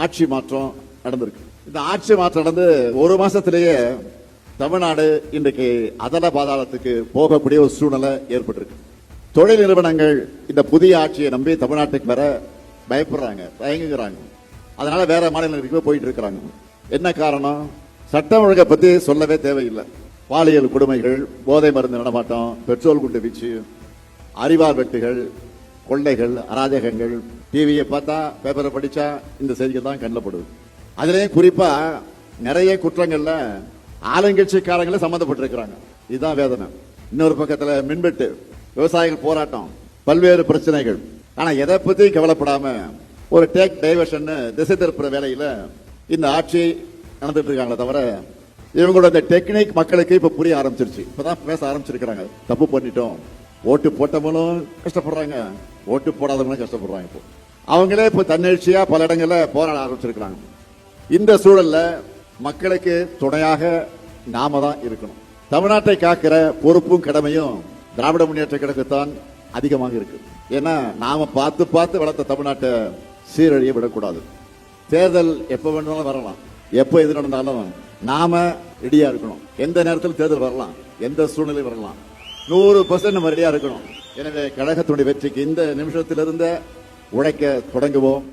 ஆட்சி மாற்றம் நடந்திருக்கு. இந்த ஆட்சி மாற்றம் நடந்து ஒரு மாசத்திலேயே தமிழ்நாடு இன்றைக்கு அதல பாதாளத்துக்கு போகக்கூடிய ஒரு சூழ்நிலை ஏற்பட்டிருக்கு. தொழில் நிறுவனங்கள் இந்த புதிய ஆட்சியை நம்பி தமிழ்நாட்டுக்கு வர பயப்படுறாங்க, தயங்குகிறாங்க. அதனால வேற மாநிலங்களுக்கு போயிட்டு இருக்கிறாங்க. என்ன காரணம்? சட்டம் ஒழுங்கை பத்தி சொல்லவே தேவையில்லை. பாலியல் கொடுமைகள், போதை மருந்து நடமாட்டம், பெட்ரோல் குண்டு வீச்சு, அறிவார் வெட்டுகள், கொள்ளைகள், அராஜகங்கள், டிவியை பார்த்தா பேப்பரை படிச்சா இந்த செய்திகள் தான் கண்ணப்படுது. அதுலயும் குறிப்பா நிறைய குற்றங்கள்ல ஆளுங்கட்சிக்காரங்களே சம்பந்தப்பட்டிருக்கிறாங்க. இதுதான் வேதனை. இன்னொரு பக்கத்துல மின்வெட்டு, விவசாயிகள் போராட்டம், பல்வேறு பிரச்சனைகள். ஆனா எதை பத்தியும் கவலைப்படாம ஒரு டேக் டைவர்ஷன், திசை திருப்புற வேலையில இந்த ஆட்சி நடந்துட்டு இருக்காங்களே தவிர இவங்களோட இந்த டெக்னிக் மக்களுக்கு இப்ப புரிய ஆரம்பிச்சிருச்சு. இப்பதான் பேச ஆரம்பிச்சிருக்கிறாங்க. தப்பு பண்ணிட்டோம், ஓட்டு போட்டவங்களும் கஷ்டப்படுறாங்க, ஓட்டு போடாதவங்களும் கஷ்டப்படுறாங்க. இப்போ அவங்களே இப்ப தன்னெழுச்சியா பல இடங்கள்ல போராட ஆரம்பிச்சிருக்கிறாங்க. இந்த சூழல்ல மக்களுக்கு துணையாக நாம தான் இருக்கணும். தமிழ்நாட்டை காக்கிற பொறுப்பும் கடமையும் திராவிட முன்னேற்ற கழகத்தான் அதிகமாக இருக்கு. ஏன்னா நாம பார்த்து பார்த்து வளர்த்த தமிழ்நாட்டை சீரழிய விடக்கூடாது. தேர்தல் எப்ப வேணாலும் வரலாம், எப்ப எது நடந்தாலும் நாம ரெடியா இருக்கணும். எந்த நேரத்தில் தேர்தல் வரலாம், எந்த சூழ்நிலை வரலாம், 100% நம்ம ரெடியா இருக்கணும். எனவே கழகத்தினுடைய வெற்றிக்கு இந்த நிமிஷத்திலிருந்து உழைக்க தொடங்குவோம்.